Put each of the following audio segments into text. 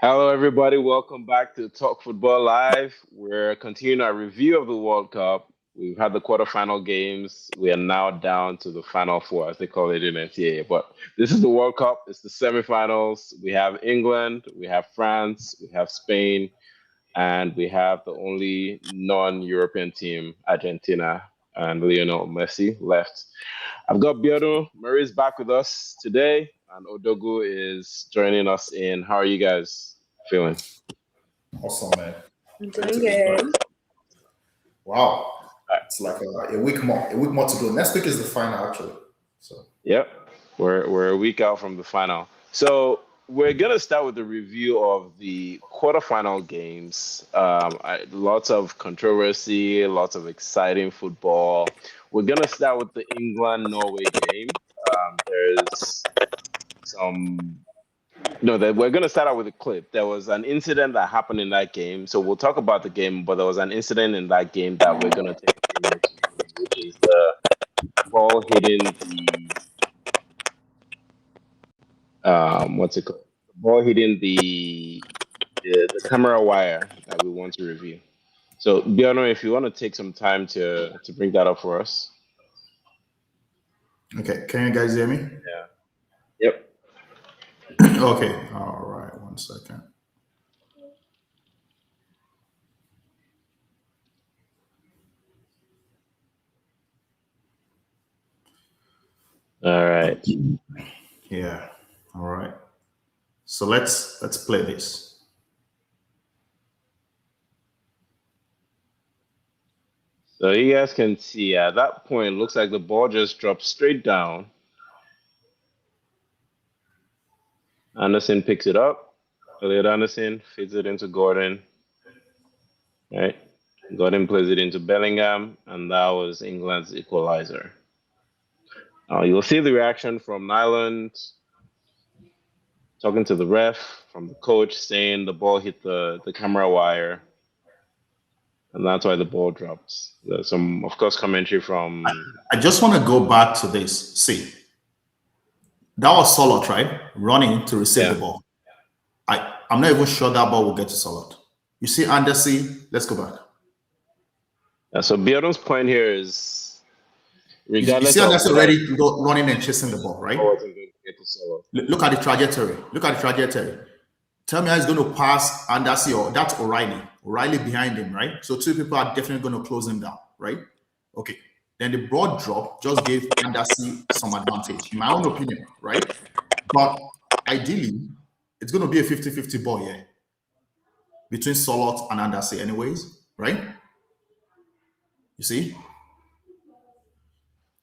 Hello, everybody. Welcome back to Talk Football Live. We're continuing our review of the World Cup. We've had the quarterfinal games. We are now down to the final four, as they call it in NCAA. But this is the World Cup. It's the semifinals. We have England, we have France, we have Spain, and we have the only non-European team, Argentina, and Lionel Messi left. I've got Biodo. Marie's back with us today, and Odogu is joining us in. How are you guys feeling? Awesome, man. I'm Great doing to be back. good. Wow. It's like a week more to go. Next week is the final, actually. So Yep, we're a week out from the final. So we're gonna start with the review of the quarterfinal games. Lots of controversy, lots of exciting football. We're gonna start with the England-Norway game. There's some No, that we're going to start out with a clip. There was an incident that happened in that game. So we'll talk about the game, but there was an incident in that game that we're going to take a few minutes to review, which is the ball hitting what's it called? The ball hitting the camera wire that we want to review. So, Bjorno, if you want to take some time to bring that up for us. okay, can you guys hear me? Yeah. Yep. Okay. All right. 1 second. All right. Yeah. All right. So let's play this. So you guys can see at that point, it looks like the ball just dropped straight down. Anderson picks it up. Elliot Anderson feeds it into Gordon. Right? Gordon plays it into Bellingham, and that was England's equalizer. You'll see the reaction from Nyland talking to the ref, from the coach saying the ball hit the camera wire, and that's why the ball dropped. There's some, of course, commentary from. I just want to go back to this. See, that was Solot, right? Running to receive the ball. I'm not even sure that ball will get to Solot. You see Anderson, let's go back. So Bjorn's point here is, You regardless see Anderson of already running and chasing the ball, right? wasn't going to get to Solot. Look at the trajectory. Look at the trajectory. Tell me how he's going to pass Anderson, or that's O'Reilly. O'Reilly behind him, right? So two people are definitely going to close him down, right? Okay. Then the broad drop just gave Anderson some advantage, in my own opinion, right? But ideally, it's going to be a 50-50 ball here between Solot and Anderson anyways, right? You see?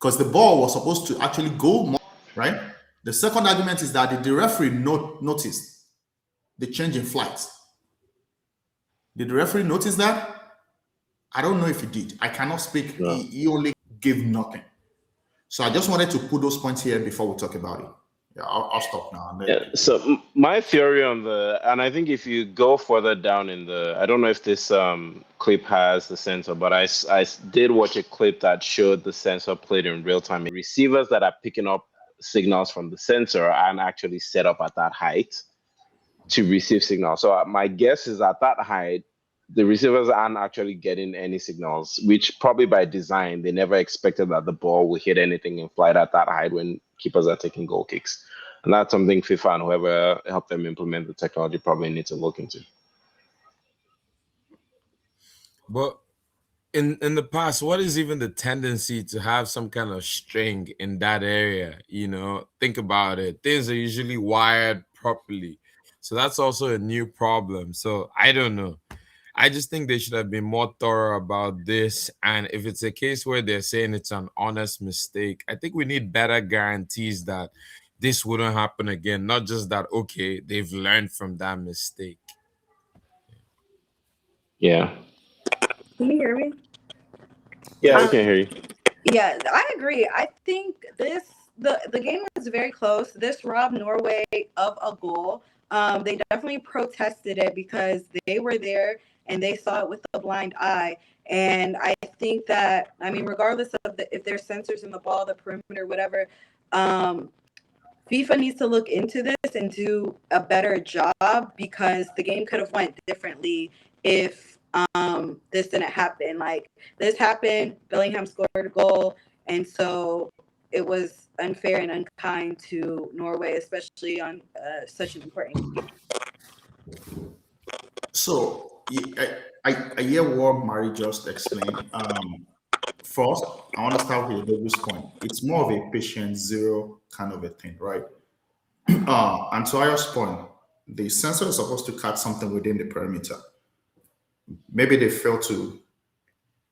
Because the ball was supposed to actually go more, right? The second argument is that the referee noticed the change in flight. Did the referee notice that? I don't know if he did. I cannot speak. No. He only gave nothing. So I just wanted to put those points here before we talk about it. Yeah, I'll stop now. So my theory on and I think if you go further down I don't know if this clip has the sensor, but I did watch a clip that showed the sensor played in real time. Receivers that are picking up signals from the sensor aren't actually set up at that height to receive signals. So my guess is at that height, the receivers aren't actually getting any signals, which probably by design, they never expected that the ball would hit anything in flight at that height when keepers are taking goal kicks. And that's something FIFA and whoever helped them implement the technology probably need to look into. But in the past, what is even the tendency to have some kind of string in that area? Think about it. Things are usually wired properly. So that's also a new problem. So I don't know. I just think they should have been more thorough about this. And if it's a case where they're saying it's an honest mistake, I think we need better guarantees that this wouldn't happen again. Not just that, okay, they've learned from that mistake. Yeah. Can you hear me? Yeah, we can hear you. Yeah, I agree. I think the game was very close. This robbed Norway of a goal. They definitely protested it because they were there and they saw it with a blind eye. And I think that, regardless of if there's sensors in the ball, the perimeter, whatever, FIFA needs to look into this and do a better job, because the game could have went differently if this didn't happen. Like, this happened, Bellingham scored a goal, and so it was unfair and unkind to Norway, especially on such an important game. So I hear what Mary just explained. First, I want to start with David's point. It's more of a patient zero kind of a thing, right? And to Ayo's point, the sensor is supposed to catch something within the perimeter. Maybe they fail to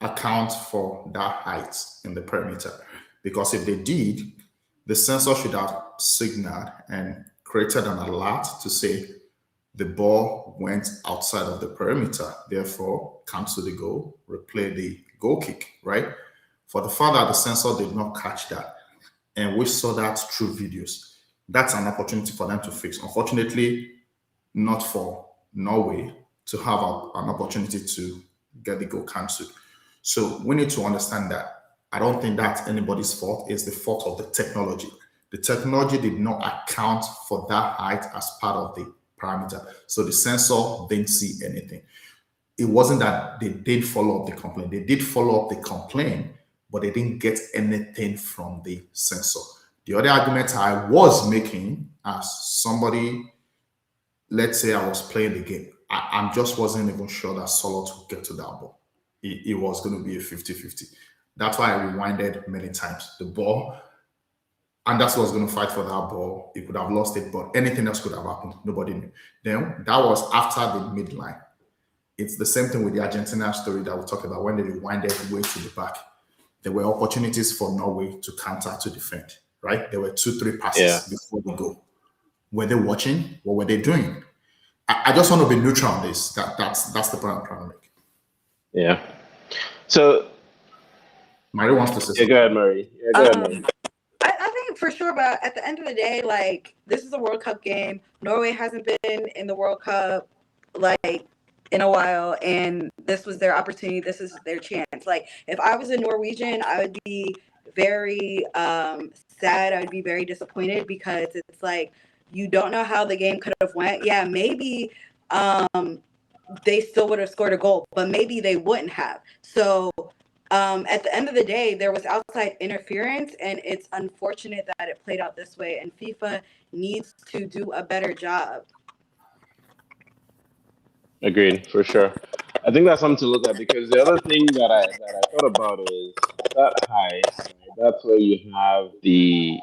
account for that height in the perimeter. Because if they did, the sensor should have signaled and created an alert to say the ball went outside of the perimeter, therefore cancel the goal, replay the goal kick, right? For the fact that the sensor did not catch that, and we saw that through videos, that's an opportunity for them to fix. Unfortunately, not for Norway to have an opportunity to get the goal cancelled. So we need to understand that. I don't think that's anybody's fault. It's the fault of the technology. The technology did not account for that height as part of the parameter. So the sensor didn't see anything. It wasn't that they did follow up the complaint. They did follow up the complaint, but they didn't get anything from the sensor. The other argument I was making as somebody, let's say I was playing the game, I just wasn't even sure that Solot would get to that ball. It was going to be a 50-50. That's why I rewinded many times. The ball, and that's what was going to fight for that ball. He could have lost it, but anything else could have happened. Nobody knew. Then that was after the midline. It's the same thing with the Argentina story that we talked about when they rewinded way to the back. There were opportunities for Norway to counter, to defend, right? There were 2-3 passes before the goal. Were they watching? What were they doing? I just want to be neutral on this. That's the point I'm trying to make. Yeah. So, Mary wants to say something. go ahead, Murray. Go ahead, Murray. I think for sure, but at the end of the day, like, this is a World Cup game. Norway hasn't been in the World Cup like in a while, and this was their opportunity. This is their chance. Like, if I was a Norwegian, I would be very sad. I would be very disappointed, because it's like, you don't know how the game could have went. Yeah, maybe they still would have scored a goal, but maybe they wouldn't have. So at the end of the day, there was outside interference, and it's unfortunate that it played out this way, and FIFA needs to do a better job. Agreed, for sure. I think that's something to look at, because the other thing that I thought about is that height. That's where you have the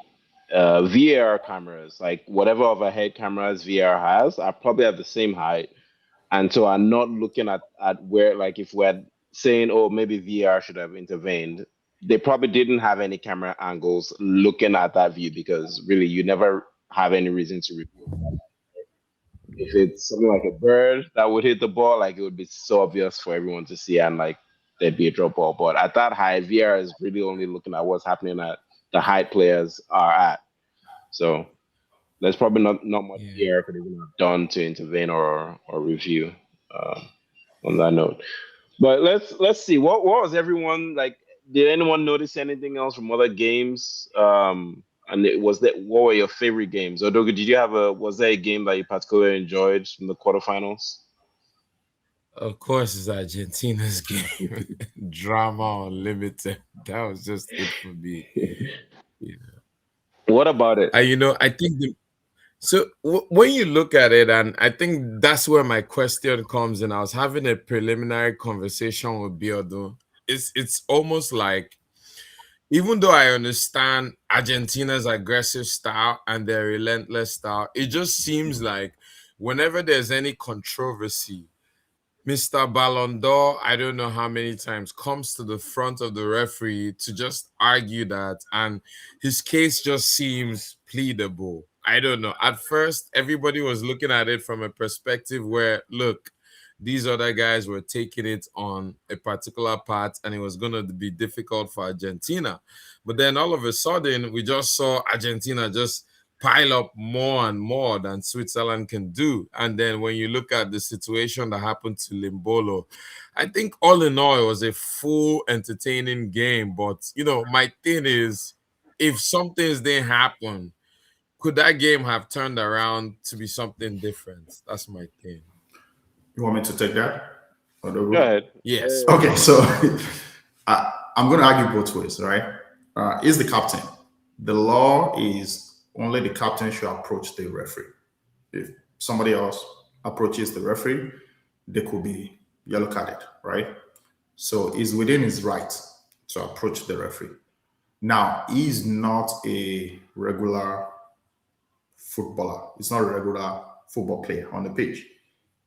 VAR cameras, like whatever overhead cameras VAR has, are probably at the same height, and so are not looking at where, like, if we're saying, oh, maybe VAR should have intervened, they probably didn't have any camera angles looking at that view, because really you never have any reason to review that. If it's something like a bird that would hit the ball, like, it would be so obvious for everyone to see, and like there'd be a drop ball. But at that height, VR is really only looking at what's happening at the height players are at. So there's probably not much VR could even have done to intervene or review on that note. But let's see, what was everyone like? Did anyone notice anything else from other games? And what were your favorite games? Odogu, was there a game that you particularly enjoyed from the quarterfinals? Of course, it's Argentina's game. Drama unlimited. That was just it for me. You know. What about it? I think when you look at it, and I think that's where my question comes in. I was having a preliminary conversation with Biodo. It's almost like, even though I understand Argentina's aggressive style and their relentless style, it just seems like whenever there's any controversy, Mr. Ballon d'Or, I don't know how many times, comes to the front of the referee to just argue that, and his case just seems pleadable. I don't know. At first, everybody was looking at it from a perspective where, look, these other guys were taking it on a particular part, and it was going to be difficult for Argentina. But then all of a sudden, we just saw Argentina just pile up more and more than Switzerland can do. And then when you look at the situation that happened to Limbolo, I think all in all, it was a full entertaining game. But, my thing is, if some things didn't happen, could that game have turned around to be something different? That's my thing. You want me to take that? Go ahead. Yes, Okay, please. so I'm going to argue both ways, right? Is the captain. The law is only the captain should approach the referee. If somebody else approaches the referee, they could be yellow carded, right? So he's within his right to approach the referee. Now, he's not a regular footballer. He's not a regular football player on the pitch.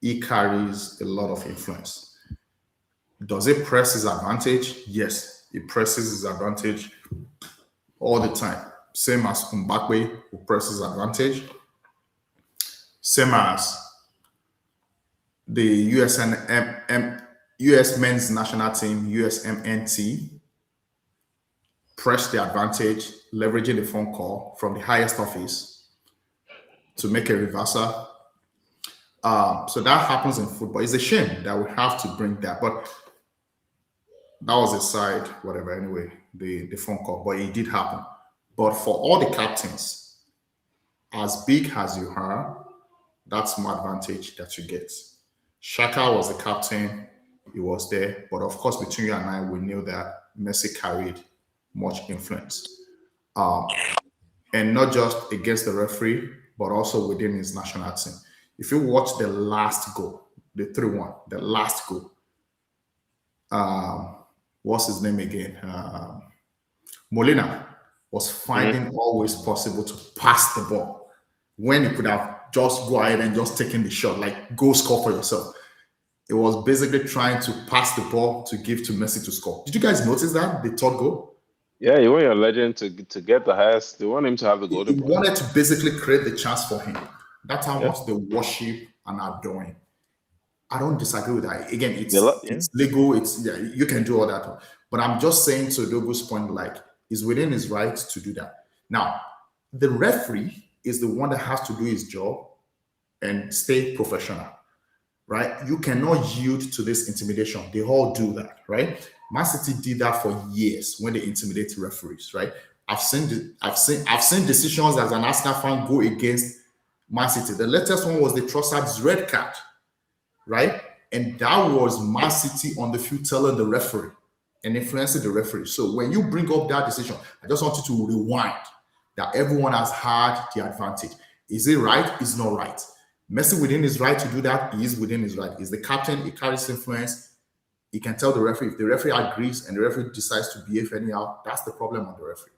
He carries a lot of influence. Does it press his advantage? Yes, it presses his advantage all the time. Same as Mbappe, who presses advantage. Same as the US men's national team, USMNT, press the advantage, leveraging the phone call from the highest office to make a reversal. So that happens in football. It's a shame that we have to bring that, but that was a side, whatever. Anyway, the phone call, but it did happen. But for all the captains, as big as you are, that's more advantage that you get. Shaka was the captain, he was there, but of course, between you and I, we knew that Messi carried much influence, and not just against the referee, but also within his national team. If you watch the last goal, the 3-1, the last goal, what's his name again? Molina was finding always possible to pass the ball when he could have just go ahead and just taken the shot, like go score for yourself. It was basically trying to pass the ball to give to Messi to score. Did you guys notice that, the third goal? Yeah, you want your legend to get the highest. You want him to have the golden He point. wanted to basically create the chance for him. That's how Yeah. much they worship and adore him. I don't disagree with that. Again, it's Yeah. it's legal. It's you can do all that. But I'm just saying to Dogo's point, like, he's within his rights to do that. Now, the referee is the one that has to do his job and stay professional, right? You cannot yield to this intimidation. They all do that, right? Man City did that for years when they intimidate referees, right? I've seen decisions as an Arsenal fan go against Man City. The latest one was the Trossard's red card, right? And that was Man City on the field telling the referee and influencing the referee. So when you bring up that decision, I just want you to rewind that everyone has had the advantage. Is it right? It's not right. Messi within his right to do that. He is within his right. He's the captain. He carries influence. He can tell the referee. If the referee agrees and the referee decides to behave anyhow, that's the problem on the referee.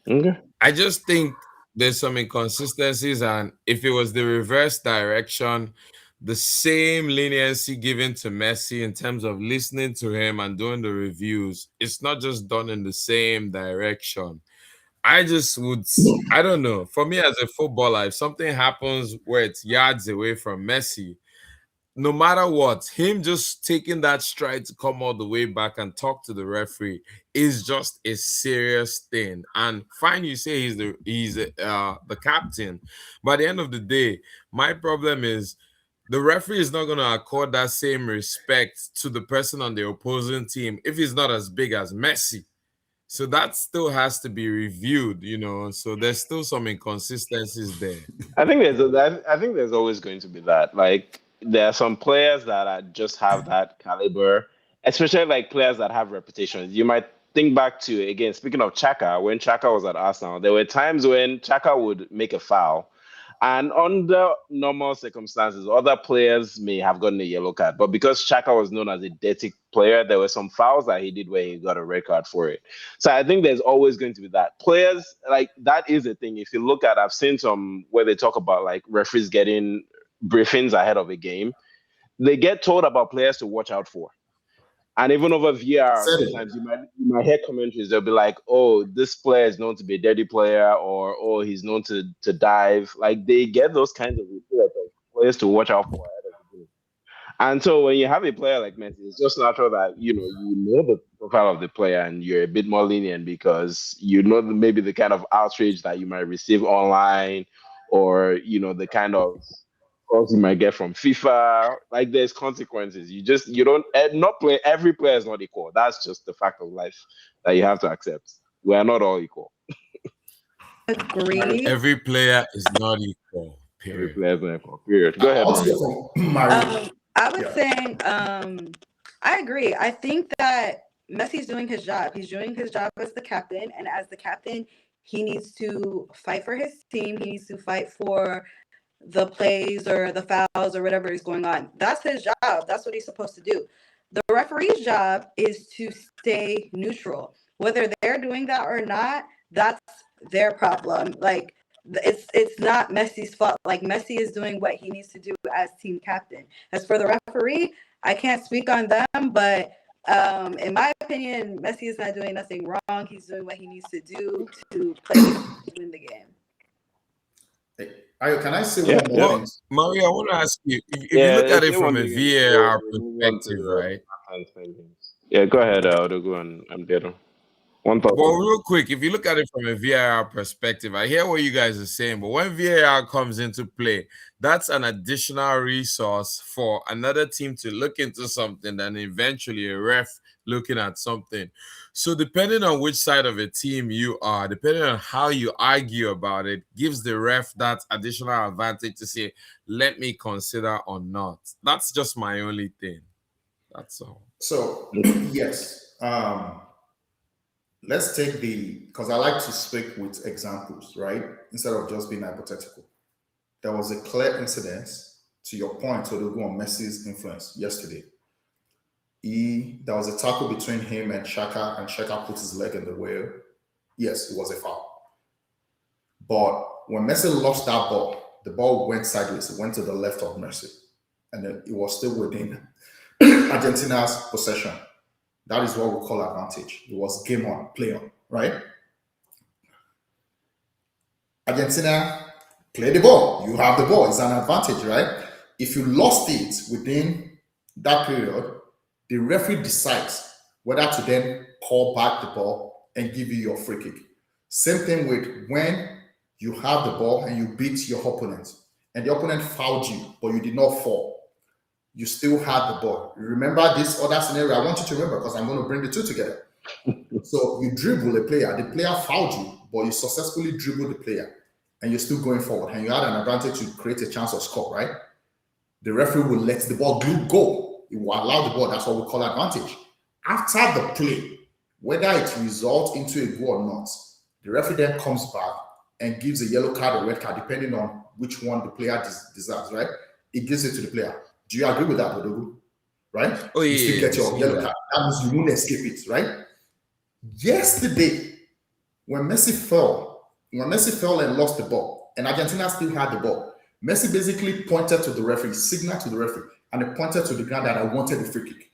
Okay. I just think there's some inconsistencies, and if it was the reverse direction, the same leniency given to Messi in terms of listening to him and doing the reviews, it's not just done in the same direction. I just would, I don't know. For me as a footballer, if something happens where it's yards away from Messi, no matter what, him just taking that stride to come all the way back and talk to the referee is just a serious thing. And fine, you say he's the captain, but at the end of the day, my problem is the referee is not going to accord that same respect to the person on the opposing team if he's not as big as Messi. So that still has to be reviewed. So there's still some inconsistencies there. I think there's always going to be that. Like there are some players that just have that caliber, especially like players that have reputations. You might think back to, again, speaking of Chaka, when Chaka was at Arsenal, there were times when Chaka would make a foul, and under normal circumstances, other players may have gotten a yellow card. But because Chaka was known as a dirty player, there were some fouls that he did where he got a red card for it. So I think there's always going to be that. Players, like, that is a thing. If you look at, I've seen some where they talk about like referees getting briefings ahead of a game. They get told about players to watch out for. And even over VR, sometimes you might hear commentaries. They'll be like, "Oh, this player is known to be a dirty player," or "Oh, he's known to dive." Like they get those kinds of players to watch out for. And so when you have a player like Messi, it's just natural that you know the profile of the player and you're a bit more lenient because maybe the kind of outrage that you might receive online, or the kind of calls you might get from FIFA. Like there's consequences. You don't not play. Every player is not equal. That's just the fact of life that you have to accept. We are not all equal. agree. Every player is not equal. Every Period. player is an equal. Period. Go ahead, I'll Mario. take it from Mario. I was Yeah. saying, I agree. I think that Messi's doing his job. He's doing his job as the captain, and as the captain, he needs to fight for his team. He needs to fight for the plays or the fouls or whatever is going on. That's his job. That's what he's supposed to do. The referee's job is to stay neutral. Whether they're doing that or not, that's their problem. Like it's not Messi's fault. Like Messi is doing what he needs to do as team captain. As for the referee, I can't speak on them, but in my opinion, Messi is not doing nothing wrong. He's doing what he needs to do to play to win the game. Can I say Yeah, one more yeah. Well, thing? Mario, I want to ask you if you Yeah, look at if it you want from to a get into VAR we'll move on to perspective, right? things. Yeah, go ahead, Odogu and Beto. One thought. Well, real quick, if you look at it from a VAR perspective, I hear what you guys are saying, but when VAR comes into play, that's an additional resource for another team to look into something and eventually a ref looking at something. So depending on which side of a team you are, depending on how you argue about it, gives the ref that additional advantage to say, let me consider or not. That's just my only thing. That's all. So yes, let's take because I like to speak with examples, right? Instead of just being hypothetical. There was a clear incident, to your point, to go on Messi's influence yesterday. There was a tackle between him and Shaka put his leg in the way. Yes, it was a foul. But when Messi lost that ball, the ball went sideways. It went to the left of Messi. And then it was still within Argentina's possession. That is what we call advantage. It was game on, play on, right? Argentina, play the ball. You have the ball. It's an advantage, right? If you lost it within that period, the referee decides whether to then call back the ball and give you your free kick. Same thing with when you have the ball and you beat your opponent, and the opponent fouled you, but you did not fall. You still had the ball. Remember this other scenario? I want you to remember because I'm going to bring the two together. So you dribble a player, the player fouled you, but you successfully dribbled the player, and you're still going forward, and you had an advantage to create a chance of score, right? The referee will let the ball go. It will allow the ball. That's what we call advantage. After the play, whether it results into a goal or not, the referee then comes back and gives a yellow card or red card, depending on which one the player deserves, right? It gives it to the player. Do you agree with that, Odogu? Right? Oh, yeah. You still get your yellow card. That means you won't escape it, right? Yesterday, when Messi fell and lost the ball, and Argentina still had the ball, Messi basically pointed to the referee, signaled to the referee, and he pointed to the ground that I wanted the free kick.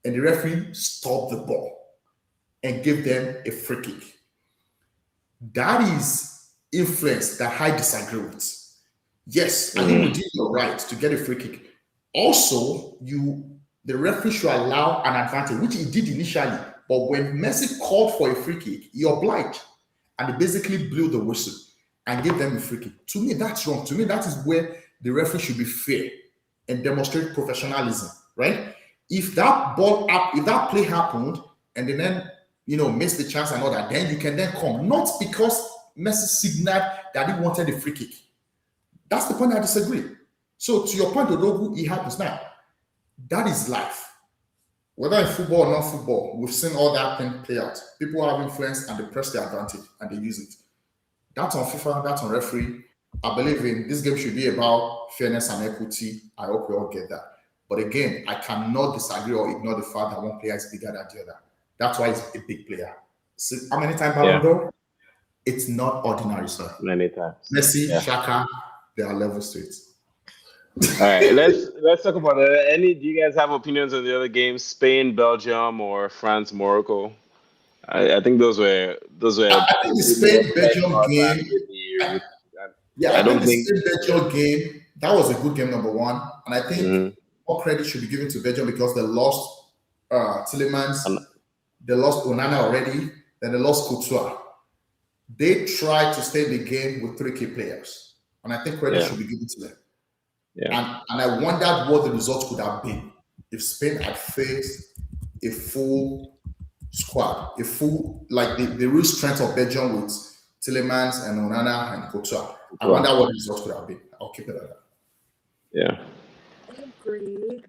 And the referee stopped the ball and gave them a free kick. That is influence that I disagree with. Yes, I think we did your right to get a free kick. Also, the referee should allow an advantage, which he did initially. But when Messi called for a free kick, he obliged. And he basically blew the whistle and gave them a free kick. To me, that's wrong. To me, that is where the referee should be fair and demonstrate professionalism, right? If that play happened and then missed the chance and all that, then you can then come. Not because Messi signaled that he wanted a free kick. That's the point I disagree. So to your point, Odogu, it happens now. That is life. Whether in football or not football, we've seen all that thing play out. People have influence and they press their advantage and they use it. That's on FIFA, that's on referee. I believe in this game should be about fairness and equity. I hope we all get that. But again, I cannot disagree or ignore the fact that one player is bigger than the other. That's why he's a big player. See how many times Ballon d'Or? It's not ordinary, sir. Many times. Messi, Shaka, there are levels to it. All right, let's talk about do you guys have opinions on the other games? Spain, Belgium, or France, Morocco? I think those were. I think the Spain Belgium game. I don't think the Spain Belgium game, that was a good game, number one, and I think more credit should be given to Belgium because they lost Tillemans, they lost Onana already, then they lost Couture. They tried to stay in the game with 3 key players, and I think credit should be given to them. Yeah. And I wondered what the result could have been if Spain had faced a full squad, a full, like the real strength of Belgium with Tillemans and Onana and Couture. I wonder what the result could have been. I'll keep it at that. Yeah. I agree.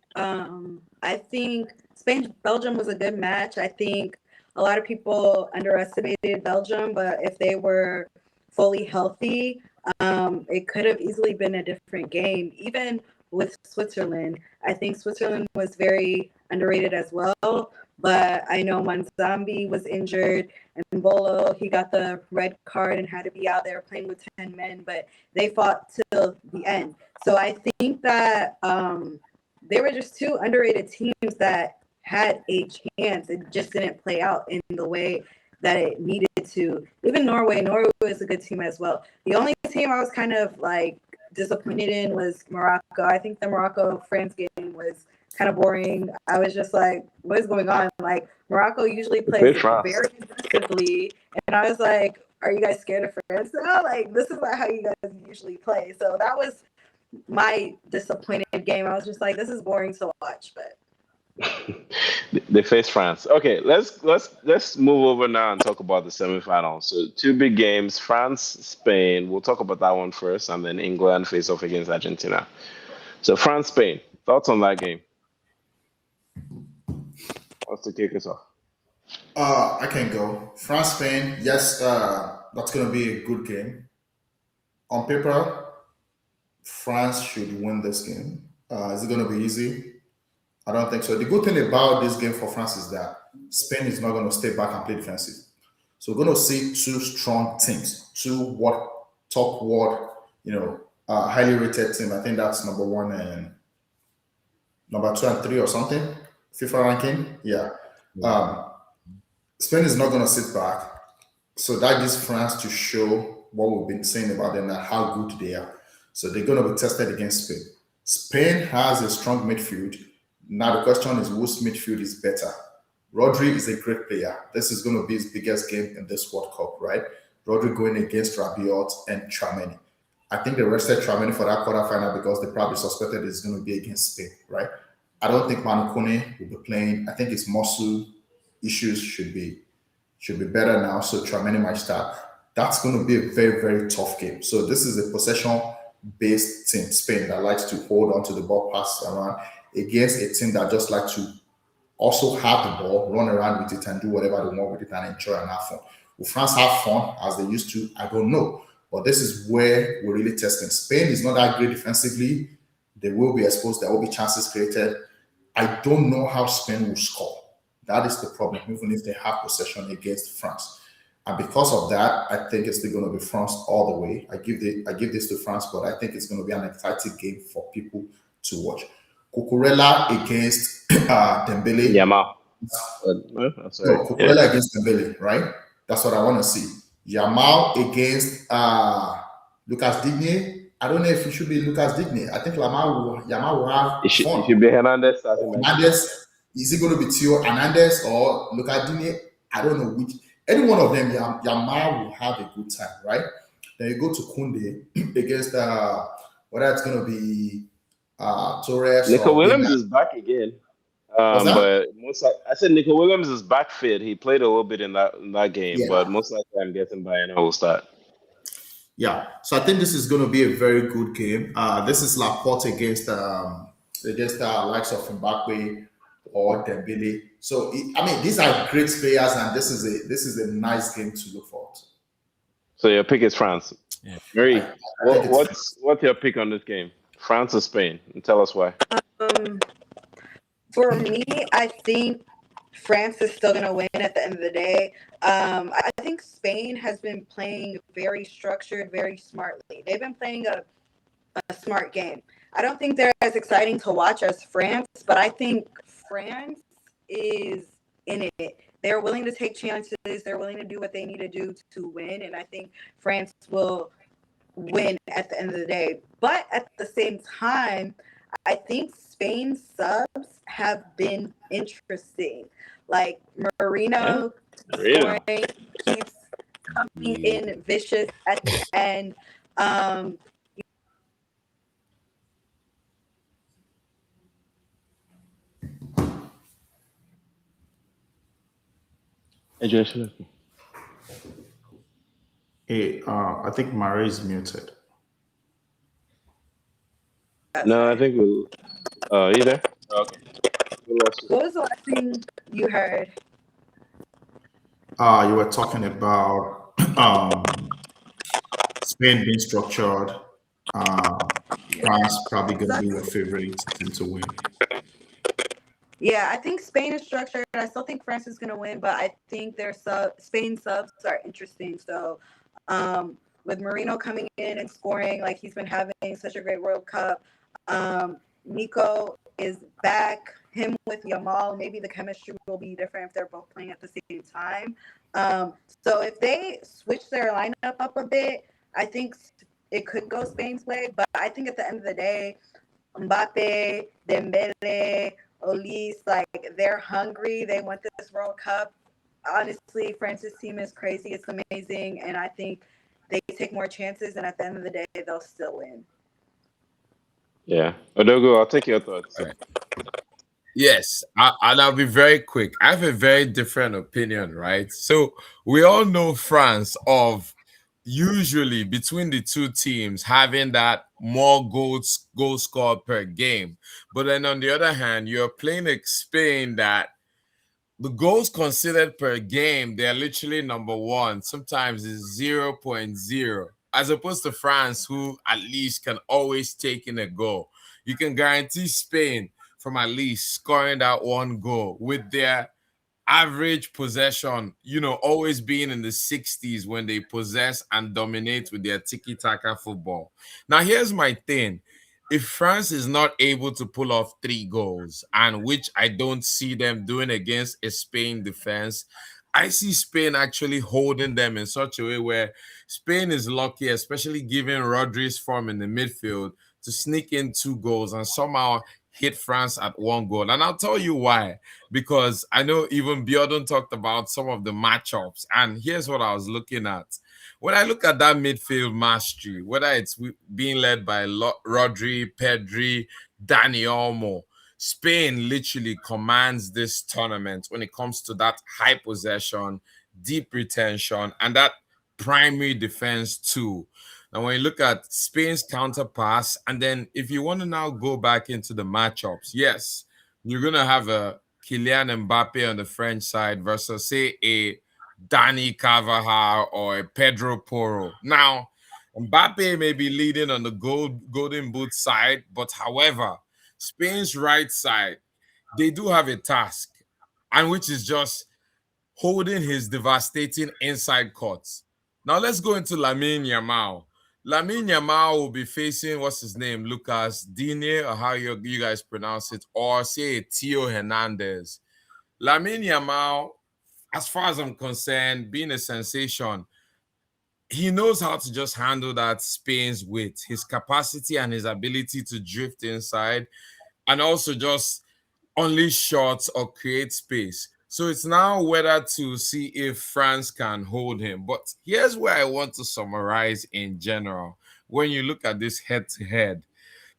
I think Spain Belgium was a good match. I think a lot of people underestimated Belgium, but if they were fully healthy, it could have easily been a different game. Even with Switzerland, I think Switzerland was very underrated as well. But I know Manzambi was injured, and Bolo, he got the red card and had to be out there playing with 10 men, but they fought till the end. So I think that they were just two underrated teams that had a chance. It just didn't play out in the way that it needed to. Even Norway is a good team as well. The only team I was kind of like disappointed in was Morocco. I think the Morocco France game was kind of boring. I was just like, what is going on? Like Morocco usually plays very aggressively, and I was like, are you guys scared of France now? Like this is not how you guys usually play. So that was my disappointed game. I was just like, this is boring to watch, but They face France. Okay, let's move over now and talk about the semifinals. So two big games: France, Spain. We'll talk about that one first, and then England face off against Argentina. So France, Spain. Thoughts on that game? What's to kick us off? I can go. France, Spain. Yes, that's going to be a good game. On paper, France should win this game. Is it going to be easy? I don't think so. The good thing about this game for France is that Spain is not going to stay back and play defensive. So we're going to see two strong teams, two top world, highly rated team. I think that's number one and number two and three or something. FIFA ranking, yeah. Spain is not going to sit back. So that gives France to show what we've been saying about them and how good they are. So they're going to be tested against Spain. Spain has a strong midfield. Now the question is whose midfield is better? Rodri is a great player. This is going to be his biggest game in this World Cup, right? Rodri going against Rabiot and Tchouaméni. I think they rested Tchouaméni for that quarterfinal because they probably suspected it's going to be against Spain, right? I don't think Manu Kone will be playing. I think his muscle issues should be better now. So Tchouaméni might start. That's going to be a very, very tough game. So this is a possession-based team, Spain, that likes to hold on to the ball, pass around, against a team that just like to also have the ball, run around with it and do whatever they want with it and enjoy and have fun. Will France have fun as they used to? I don't know. But this is where we're really testing. Spain is not that great defensively. They will be exposed. There will be chances created. I don't know how Spain will score. That is the problem, even if they have possession against France. And because of that, I think it's still going to be France all the way. I give this to France, but I think it's going to be an exciting game for people to watch. Cucurella against Dembele. Yamal. Cucurella against Dembele, right? That's what I want to see. Yamal against Lucas Digne. I don't know if it should be Lucas Digne. I think Yamal will have fun. It should be Hernandez. Hernandez. Is it going to be Theo Hernandez or Lucas Digne? I don't know which. Any one of them, Yamal will have a good time, right? Then you go to Kunde against whether it's going to be Torres. Nico Williams is back again. But I said Nico Williams is back fit. He played a little bit in that game, but most likely I'm guessing Bayern will start. Yeah, so I think this is going to be a very good game. This is Laporte against the likes of Mbappe or Dembele. So these are great players, and this is a nice game to look forward to. So your pick is France. Yeah. Marie, what's your pick on this game? France or Spain? And tell us why. For me, I think France is still going to win at the end of the day. I think Spain has been playing very structured, very smartly. They've been playing a smart game. I don't think they're as exciting to watch as France, but I think France is in it. They're willing to take chances. They're willing to do what they need to do to win. And I think France will win at the end of the day. But at the same time, I think Spain's subs have been interesting. Like Marino keeps coming in vicious at the end. Hey, I think Mara is muted. That's No, I her. think we. You there? Okay, we lost you. What was the last thing you heard? You were talking about Spain being structured. Uh, France probably going to be your favorite team to win. Yeah, I think Spain is structured. I still think France is going to win, but I think Spain subs are interesting. So, with Marino coming in and scoring like he's been having such a great World Cup, Nico is back. Him with Yamal, maybe the chemistry will be different if they're both playing at the same time. So if they switch their lineup up a bit, I think it could go Spain's way. But I think at the end of the day, Mbappe, Dembele, Olise, like they're hungry. They want this World Cup. Honestly, France's team is crazy. It's amazing, and I think they take more chances. And at the end of the day, they'll still win. Yeah, Odogo, I'll take your thoughts. All right. Yes, and I'll be very quick. I have a very different opinion, right? So we all know France of usually between the two teams having that more goal scored per game. But then on the other hand, you're playing a Spain that the goals considered per game, they're literally number one. Sometimes it's zero point 0, as opposed to France, who at least can always take in a goal. You can guarantee Spain from at least scoring that one goal with their average possession, always being in the 60s when they possess and dominate with their tiki-taka football. Now, here's my thing. If France is not able to pull off 3 goals, and which I don't see them doing against a Spain defense, I see Spain actually holding them in such a way where Spain is lucky, especially given Rodri's form in the midfield, to sneak in 2 goals and somehow hit France at 1 goal. And I'll tell you why. Because I know even Biodun talked about some of the matchups. And here's what I was looking at. When I look at that midfield mastery, whether it's being led by Rodri, Pedri, Dani Olmo, Spain literally commands this tournament when it comes to that high possession, deep retention, and that primary defense too. Now, when you look at Spain's counter pass, and then if you want to now go back into the matchups, yes, you're going to have a Kylian Mbappe on the French side versus, say, a Dani Carvajal or a Pedro Porro. Now, Mbappe may be leading on the golden boot side, but however, Spain's right side, they do have a task, and which is just holding his devastating inside cuts. Now let's go into Lamine Yamal. Lamine Yamal will be facing what's his name, Lucas Digne, or how you guys pronounce it, or say Tio Hernandez. Lamine Yamal, as far as I'm concerned, being a sensation, he knows how to just handle that Spain's weight, his capacity and his ability to drift inside, and also just unleash shots or create space. So it's now whether to see if France can hold him. But here's where I want to summarize in general. When you look at this head to head,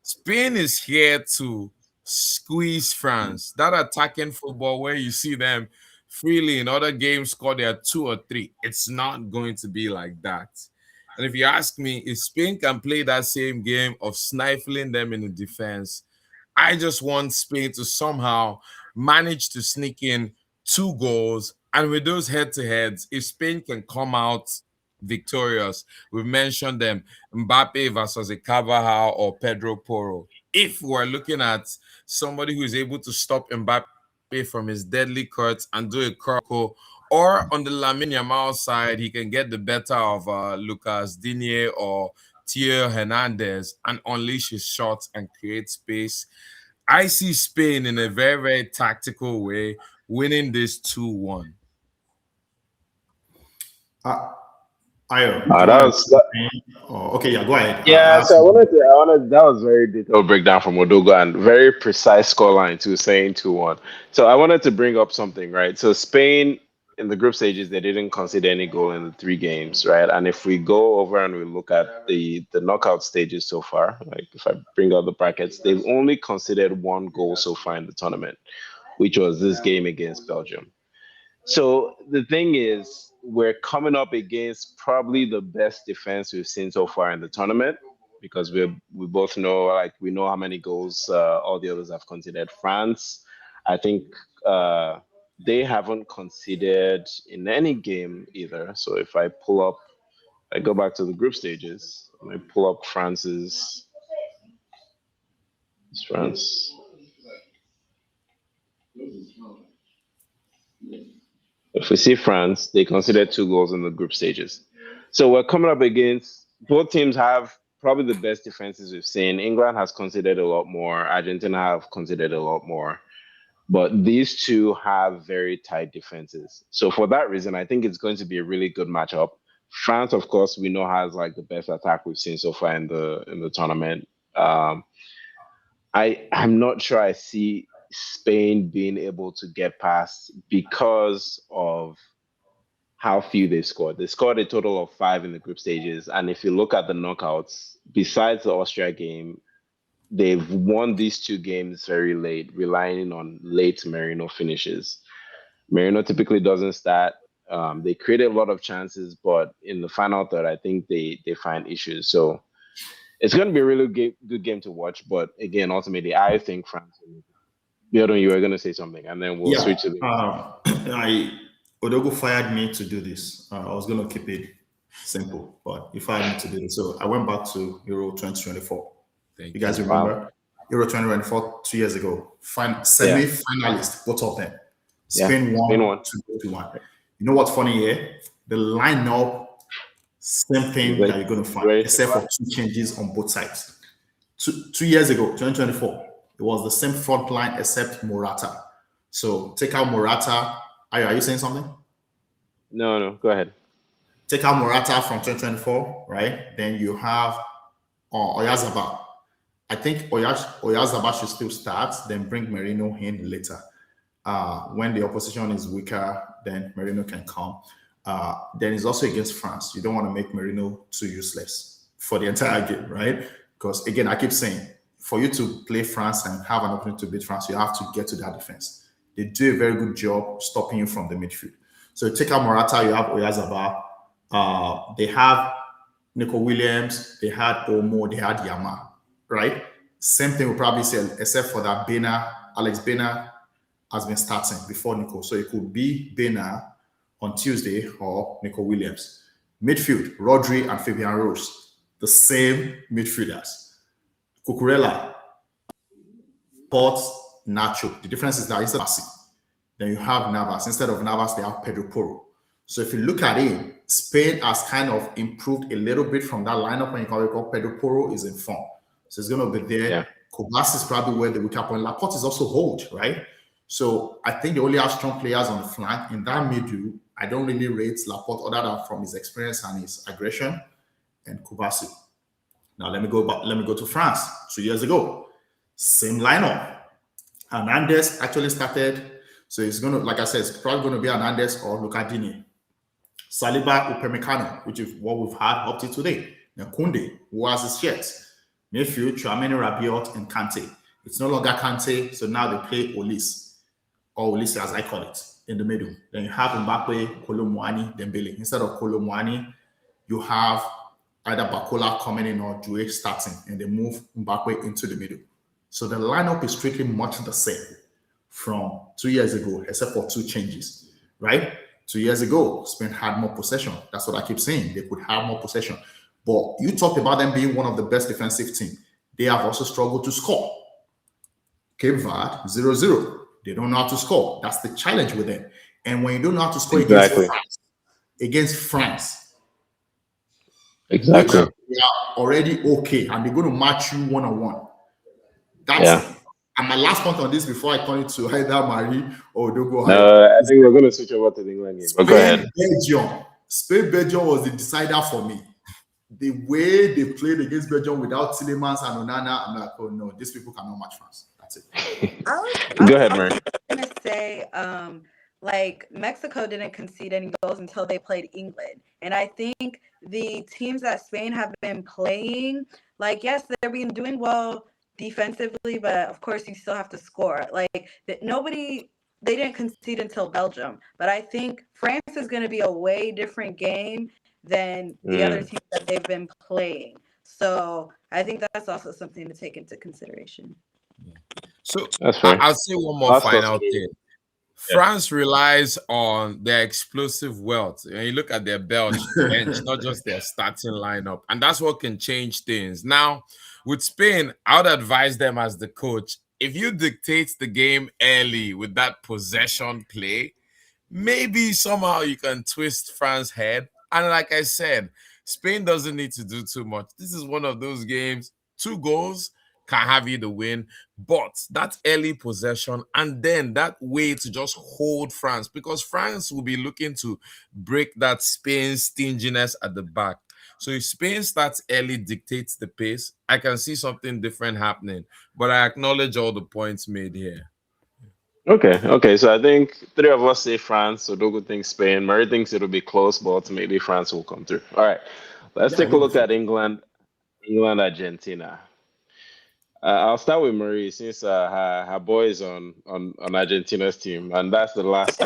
Spain is here to squeeze France. That attacking football where you see them freely in other games score their 2 or 3. It's not going to be like that. And if you ask me, if Spain can play that same game of stifling them in the defense, I just want Spain to somehow manage to sneak in 2 goals. And with those head to heads, if Spain can come out victorious, we've mentioned them Mbappe versus a Carvajal or Pedro Porro. If we're looking at somebody who is able to stop Mbappe from his deadly cuts and do a curl, or on the Lamine Yamal side, he can get the better of Lucas Digne or Tio Hernandez and unleash his shots and create space. I see Spain in a very, very tactical way winning this 2-1. Uh, Ayo, do Uh, you that want was to? Oh, okay, yeah, go ahead. I Yeah, have so some. that was very detailed breakdown from Odogo and very precise scoreline too, saying 2-1. So I wanted to bring up something, right? So Spain in the group stages, they didn't concede any goal in the 3 games, right? And if we go over and we look at the knockout stages so far, like if I bring out the brackets, they've only conceded 1 goal so far in the tournament, which was this game against Belgium. So the thing is, we're coming up against probably the best defense we've seen so far in the tournament, because we both know, like, we know how many goals all the others have conceded. France, I think they haven't conceded in any game either. So if I go back to the group stages, I pull up France. If we see France, they conceded 2 goals in the group stages. So we're coming up against, both teams have probably the best defenses we've seen. England has conceded a lot more. Argentina have conceded a lot more. But these two have very tight defenses. So for that reason, I think it's going to be a really good matchup. France, of course, we know has like the best attack we've seen so far in the tournament. I'm not sure I see Spain being able to get past because of how few they scored. They scored a total of 5 in the group stages. And if you look at the knockouts, besides the Austria game, they've won these 2 games very late, relying on late Merino finishes. Merino typically doesn't start. They create a lot of chances, but in the final third, I think they find issues. So it's going to be a really good game to watch. But again, ultimately, I think France. Bjorn, you were going to say something, and then we'll switch to the. Odogo fired me to do this. I was going to keep it simple, but he fired me to do this. So I went back to Euro 2024. You guys remember Euro 2024 2 years ago? Semi-finalist, both of them. Spain won 2-1. You know what's funny here? The lineup, same thing that you're going to find, except for 2 changes on both sides. 2 years ago, 2024, it was the same front line except Morata. So take out Morata. Are you saying something? No, go ahead. Take out Morata from 2024, right? Then you have Oyarzabal. I think Oyarzabal should still start, then bring Merino in later. When the opposition is weaker, then Merino can come. Then it's also against France. You don't want to make Merino too useless for the entire game, right? Because again, I keep saying, for you to play France and have an opportunity to beat France, you have to get to that defense. They do a very good job stopping you from the midfield. So take out Morata, you have Oyarzabal. They have Nico Williams, they had Olmo, they had Yamal, right? Same thing we'll probably say, except for that Alex Bena has been starting before Nico. So it could be Bena on Tuesday or Nico Williams. Midfield, Rodri and Fabian Rose, the same midfielders. Cucurella, Ports, Nacho. The difference is that instead of Messi, then you have Navas. Instead of Navas, they have Pedro Porro. So if you look at it, Spain has kind of improved a little bit from that lineup when you call Pedro Porro is in form. So it's going to be there. Yeah. Kovacic is probably where the weaker point. Laporte is also hold, right? So I think they only have strong players on the flank. In that middle, I don't really rate Laporte other than from his experience and his aggression and Kovacic. Now let me go to France 2 years ago. Same lineup. Hernandez actually started, so it's going to, like I said, it's probably going to be Hernandez or Lucadini. Saliba, Upamecano, which is what we've had up to today. Now Koundé, who has his shirts. Midfield, Tchouaméni, Rabiot, and Kante. It's no longer Kante, so now they play Olise, or Olise as I call it, in the middle. Then you have Mbappe, Kolo Muani, Dembele. Instead of Kolo Muani, you have either Bakola coming in or Jude starting, and they move Mbappe into the middle. So the lineup is strictly much the same from 2 years ago, except for 2 changes, right? 2 years ago, Spain had more possession. That's what I keep saying. They could have more possession. But you talked about them being one of the best defensive teams. They have also struggled to score. Cape Verde, 0-0. They don't know how to score. That's the challenge with them. And when you don't know how to score against France, exactly, they are already okay, and they're going to match you one-on-one. That's and my last point on this before I turn it to either Marie or Dogo. I think we're going to switch over to the England game. But go ahead. Spain-Belgium was the decider for me. The way they played against Belgium without Tielemans and Onana, I'm like, oh no, these people cannot match France. That's it. Go ahead, Marie. I was going to say, like Mexico didn't concede any goals until they played England. And I think the teams that Spain have been playing, like, yes, they've been doing well defensively, but of course you still have to score. Like nobody they didn't concede until Belgium. But I think France is going to be a way different game than the other teams that they've been playing. So I think that's also something to take into consideration. So That's fair. I'll say one more Last final question. thing. France relies on their explosive wealth. And you look at their bench, not just their starting lineup. And that's what can change things. Now, with Spain, I would advise them as the coach, if you dictate the game early with that possession play, maybe somehow you can twist France's head. And like I said, Spain doesn't need to do too much. This is one of those games, 2 goals can have you the win, but that early possession and then that way to just hold France, because France will be looking to break that Spain stinginess at the back. So if Spain starts early, dictates the pace, I can see something different happening. But I acknowledge all the points made here. Okay. So I think 3 of us say France. Odogo thinks Spain. Murray thinks it'll be close, but ultimately France will come through. All right, let's take a look at England, Argentina. I'll start with Marie since her boy is on Argentina's team, and that's the last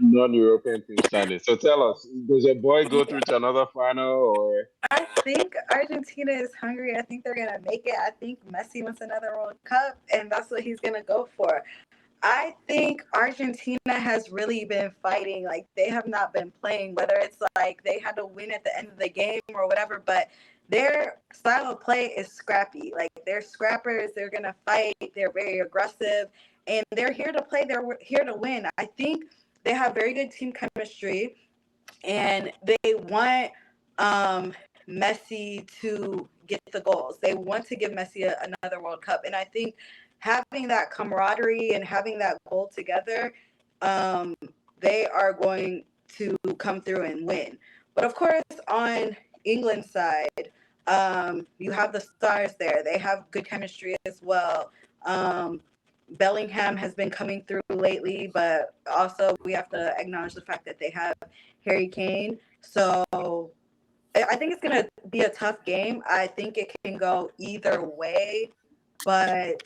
non-European team standing. So tell us, does your boy go through to another final, or? I think Argentina is hungry. I think they're gonna make it. I think Messi wants another World Cup, and that's what he's gonna go for. I think Argentina has really been fighting. Like, they have not been playing, whether it's like they had to win at the end of the game or whatever, but their style of play is scrappy. Like, they're scrappers. They're going to fight. They're very aggressive, and they're here to play. They're here to win. I think they have very good team chemistry, and they want Messi to get the goals. They want to give Messi another World Cup, and I think having that camaraderie and having that goal together, they are going to come through and win. But of course, on England's side, you have the stars there. They have good chemistry as well. Bellingham has been coming through lately, but also we have to acknowledge the fact that they have Harry Kane. So I think it's going to be a tough game. I think it can go either way, but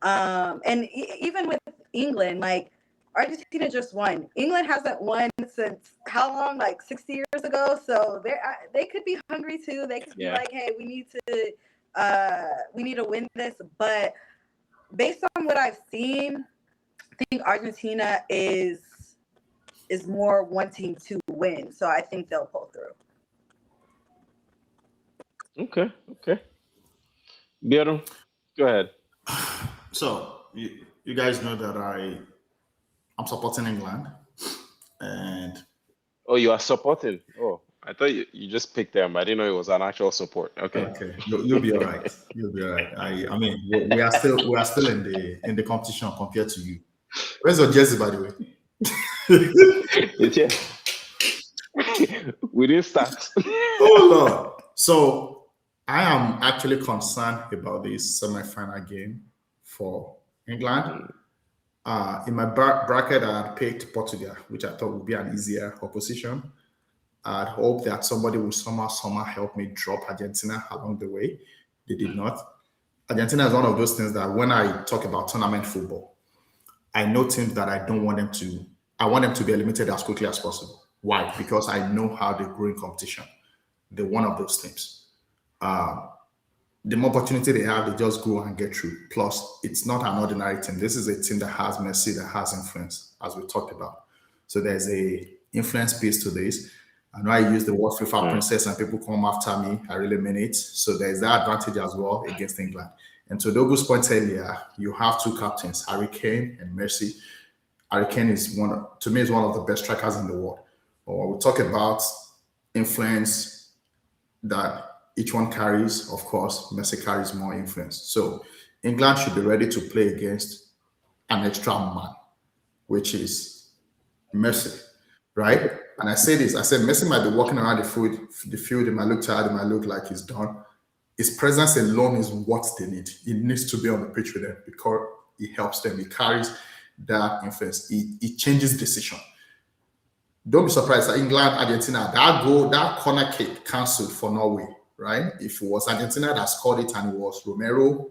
even with England, like, Argentina just won. England hasn't won since how long? Like 60 years ago. So they could be hungry too. They could be like, hey, we need to win this. But based on what I've seen, I think Argentina is more wanting to win. So I think they'll pull through. Okay. Guillermo, go ahead. So you guys know that I'm supporting England, and you are supporting. Oh, I thought you just picked them. I didn't know it was an actual support. Okay. You'll be all right. You'll be all right. I mean, we are still in the competition compared to you. Where's your jersey, by the way? It's here. We didn't start. Oh Lord. So I am actually concerned about this semi-final game for England. In my bracket, I had picked Portugal, which I thought would be an easier opposition. I'd hope that somebody will somehow help me drop Argentina along the way. They did not. Argentina is one of those things that when I talk about tournament football, I know teams that I want them to be eliminated as quickly as possible. Why? Because I know how they grow in competition. They're one of those teams. The more opportunity they have, they just go and get through. Plus, it's not an ordinary team. This is a team that has Messi, that has influence, as we talked about. So there's a influence piece to this. I know I use the word FIFA princess and people come after me. I really mean it. So there's that advantage as well against England. And to Dogo's point earlier, you have 2 captains, Harry Kane and Messi. Harry Kane is one of the best strikers in the world. But when we talk about influence that each one carries, of course, Messi carries more influence. So England should be ready to play against an extra man, which is Messi, right? And I said Messi might be walking around the field, it might look tired, it might look like he's done. His presence alone is what they need. He needs to be on the pitch with them because he helps them. He carries that influence. He changes decision. Don't be surprised that England, Argentina, that corner kick cancelled for Norway, right? If it was Argentina that scored it and it was Romero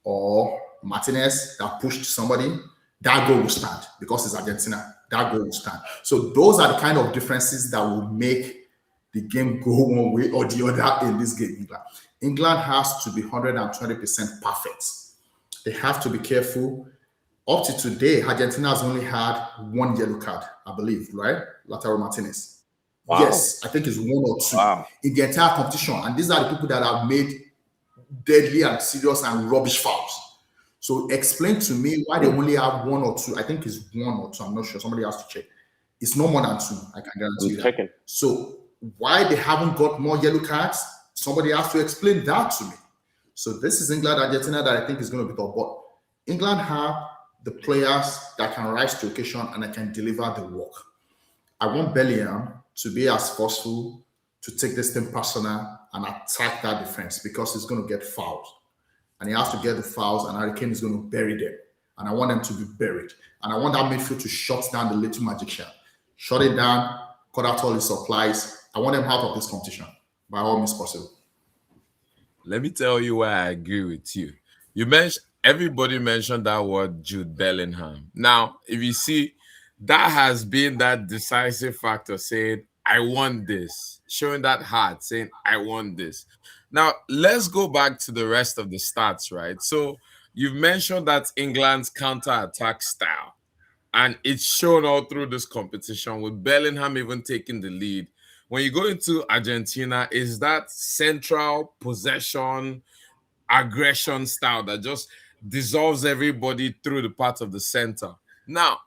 or Martinez that pushed somebody, that goal will stand because it's Argentina. That goal will stand. So those are the kind of differences that will make the game go one way or the other in this game. England has to be 120% perfect. They have to be careful. Up to today, Argentina has only had one yellow card, I believe, right? Lautaro Martinez. Wow. Yes, I think it's one or two Wow. in the entire competition. And these are the people that have made deadly and serious and rubbish fouls. So explain to me why they only have one or two. I think it's one or two. I'm not sure. Somebody has to check. It's no more than two. I can guarantee I'm you that. checking. So why they haven't got more yellow cards? Somebody has to explain that to me. So this is England, Argentina that I think is going to be tough. But England have the players that can rise to occasion and that can deliver the work. I want Bellingham to be as forceful, to take this thing personal and attack that defense because he's going to get fouled. And he has to get the fouls, and Harry Kane is going to bury them. And I want them to be buried. And I want that midfield to shut down the little magician. Shut it down, cut out all his supplies. I want them out of this competition by all means possible. Let me tell you why I agree with you. Everybody mentioned that word Jude Bellingham. Now, if you see, that has been that decisive factor saying, I want this, showing that heart, saying, I want this. Now, let's go back to the rest of the stats, right? So, you've mentioned that England's counter-attack style, and it's shown all through this competition with Bellingham even taking the lead. When you go into Argentina, is that central possession, aggression style that just dissolves everybody through the part of the center. Now,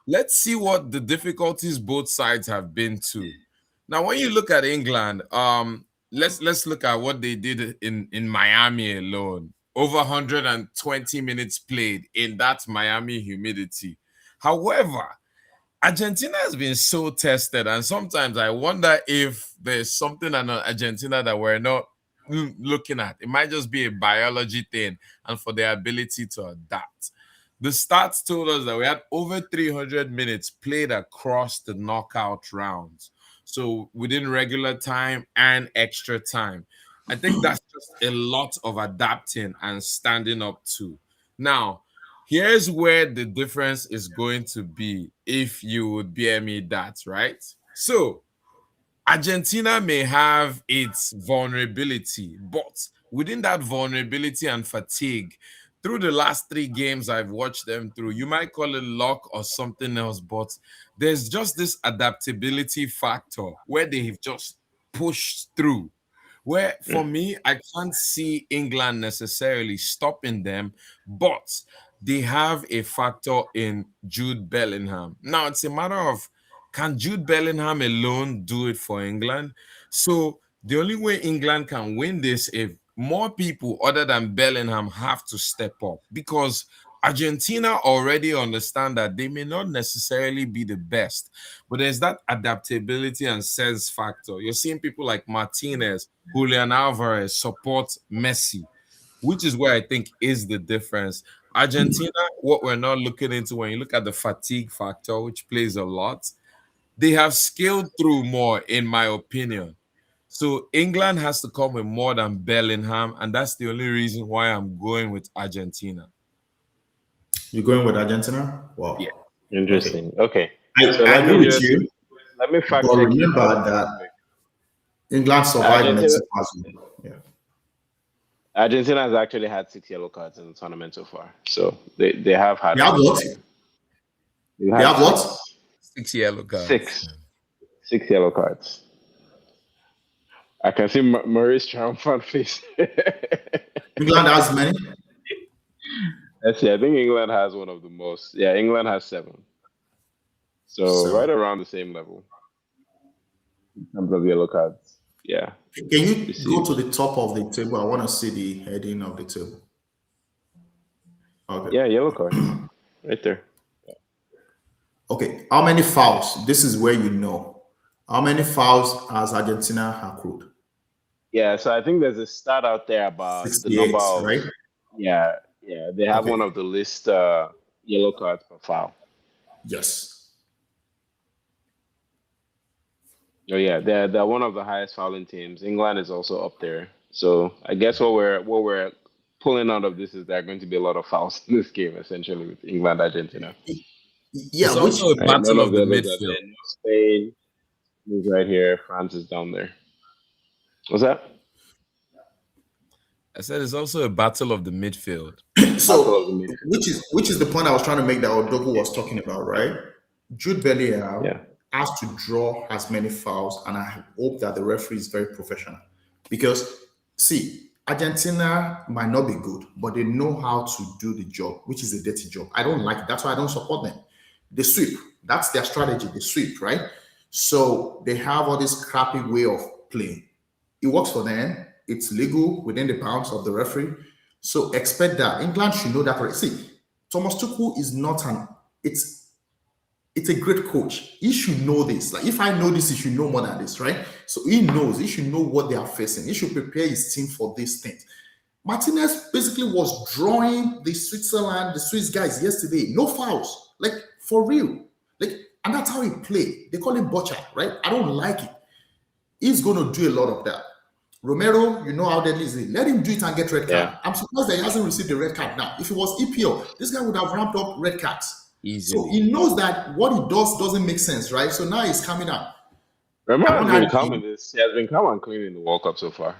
let's see what the difficulties both sides have been to. Now, when you look at England, let's look at what they did in Miami alone. Over 120 minutes played in that Miami humidity. However, Argentina has been so tested, and sometimes I wonder if there's something on Argentina that we're not looking at. It might just be a biology thing and for their ability to adapt. The stats told us that we had over 300 minutes played across the knockout rounds. So within regular time and extra time. I think that's just a lot of adapting and standing up to. Now, here's where the difference is going to be if you would bear me that, right? So, Argentina may have its vulnerability, but within that vulnerability and fatigue, through the last 3 games I've watched them through, you might call it luck or something else, but there's just this adaptability factor where they've just pushed through. Where for me, I can't see England necessarily stopping them, but they have a factor in Jude Bellingham. Now it's a matter of, can Jude Bellingham alone do it for England? So the only way England can win this if more people other than Bellingham have to step up, because Argentina already understand that they may not necessarily be the best, but there's that adaptability and sense factor. You're seeing people like Martinez, Julian Alvarez support Messi, which is where I think is the difference. Argentina, what we're not looking into when you look at the fatigue factor, which plays a lot, they have scaled through more, in my opinion. So England has to come with more than Bellingham, and that's the only reason why I'm going with Argentina. You're going with Argentina? Yeah. Wow. Interesting. Okay. I, So I let agree me with just you, let me fact but check you remember guys real that quick. England survived Argentina, Mexico as well. Yeah. Argentina has actually had 6 yellow cards in the tournament so far. So they have had They have what? they've They had have what? 6 yellow cards. six yellow cards. I can see Murray's triumphant face. England has many. Let's see. I think England has one of the most. Yeah, England has 7. So right around the same level in terms of yellow cards. Yeah. Can you go to the top of the table? I want to see the heading of the table. Okay. Yeah, yellow cards. Right there. Okay. How many fouls? This is where you know. How many fouls has Argentina accrued? Yeah, so I think there's a stat out there about the 68, number of. right? Yeah, they have Okay. one of the least yellow cards per foul. Yes. Oh yeah, they're one of the highest fouling teams. England is also up there. So I guess what we're pulling out of this is there are going to be a lot of fouls in this game, essentially, with England, Argentina. Yeah, It's which also a Right? None battle of of the the others are there. midfield. No Spain is right here. France is down there. What's that? I said it's also a battle of the midfield. Battle of the so midfield. which is the point I was trying to make that Odogu was talking about, right? Jude Bellingham Yeah. has to draw as many fouls, and I hope that the referee is very professional. Because, see, Argentina might not be good, but they know how to do the job, which is a dirty job. I don't like it. That's why I don't support them. They sweep. That's their strategy. They sweep, right? So they have all this crappy way of playing. It works for them. It's legal within the bounds of the referee. So expect that. England should know that. See, Thomas Tuchel is not an. It's a great coach. He should know this. Like if I know this, he should know more than this, right? So he knows. He should know what they are facing. He should prepare his team for these things. Martinez basically was drawing the Swiss guys yesterday. No fouls, like for real. Like, and that's how he played. They call him Butcher, right? I don't like it. He's going to do a lot of that. Romero, you know how deadly is it. Let him do it and get red card. Yeah. I'm surprised that he hasn't received the red card now. If it was EPL, this guy would have ramped up red cards. Easily. So he knows that what he does doesn't make sense, right? So now he's coming out. Remember, I has want been to- calm in this. He has been calm and clean in the World Cup so far.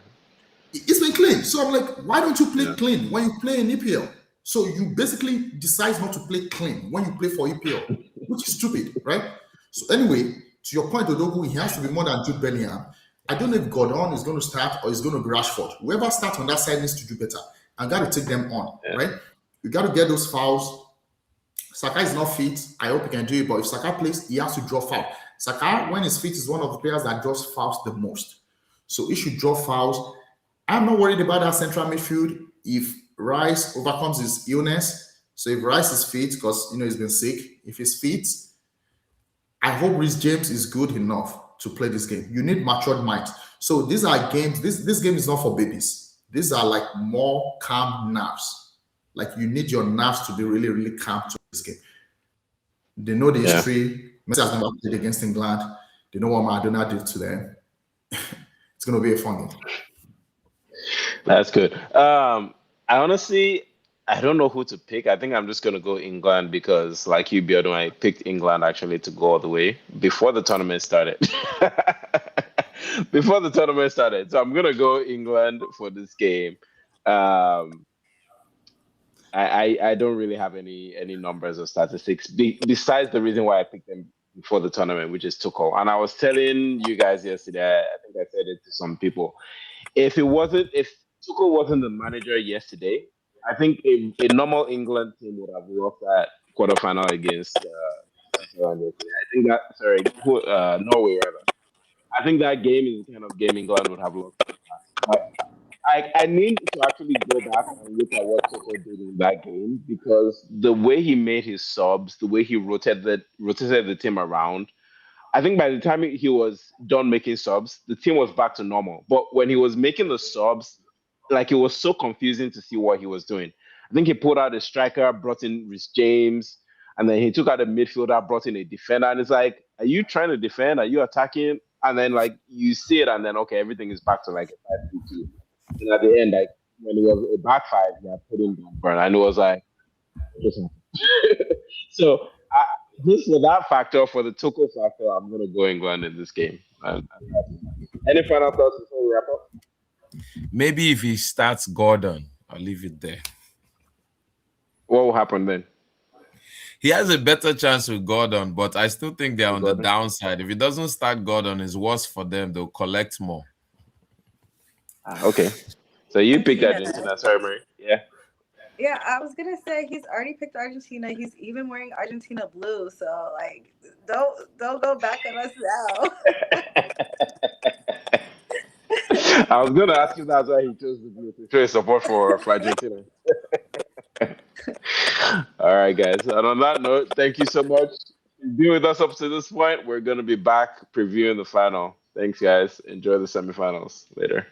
It's been clean. So I'm like, why don't you play Yeah. clean when you play in EPL? So you basically decide not to play clean when you play for EPL, which is stupid, right? So anyway, to your point, Odogu, he has to be more than Jude Bellingham. I don't know if Gordon is going to start or is going to be Rashford. Whoever starts on that side needs to do better. I got to take them on, right? You got to get those fouls. Saka is not fit. I hope he can do it, but if Saka plays, he has to draw foul. Saka, when he's fit, is one of the players that draws fouls the most. So he should draw fouls. I'm not worried about that central midfield if Rice overcomes his illness. So if Rice is fit, because he's been sick, if he's fit, I hope Reece James is good enough to play this game. You need matured minds. So these are games. This game is not for babies. These are like more calm nerves. Like you need your nerves to be really, really calm to this game. They know the history. Messi has never played against England. They know what Maradona did to them. It's going to be a fun game. That's good. I don't know who to pick. I think I'm just gonna go England because, like you, Biodun, I picked England actually to go all the way before the tournament started. So I'm gonna go England for this game. I don't really have any numbers or statistics besides the reason why I picked them before the tournament, which is Tuchel. And I was telling you guys yesterday, I think I said it to some people. If Tuchel wasn't the manager yesterday, I think a normal England team would have lost that quarterfinal against Norway rather. I think that game is the kind of game England would have lost. But I need to actually go back and look at what Tuchel did in that game because the way he made his subs, the way he rotated the team around, I think by the time he was done making subs, the team was back to normal. But when he was making the subs, like it was so confusing to see what he was doing. I think he pulled out a striker, brought in Reece James, and then he took out a midfielder, brought in a defender. And it's like, are you trying to defend? Are you attacking? And then like you see it, and then okay, everything is back to like a 5-2. And at the end, like when it was a back five, they had put him down burn, and it was like, so just for that factor, for the Tuchel factor, I'm gonna go England in this game. Any final thoughts before we wrap up? Maybe if he starts Gordon, I'll leave it there. What will happen then? He has a better chance with Gordon, but I still think they're on the downside. If he doesn't start Gordon, it's worse for them. They'll collect more. Okay. So you picked Argentina. Sorry, Mary. Yeah. Yeah, I was gonna say he's already picked Argentina. He's even wearing Argentina blue. So like, don't go back on us now. I was gonna ask if that's why he chose the blue to show his support for Argentina. All right, guys. And on that note, thank you so much for being with us up to this point. We're gonna be back previewing the final. Thanks, guys. Enjoy the semifinals later.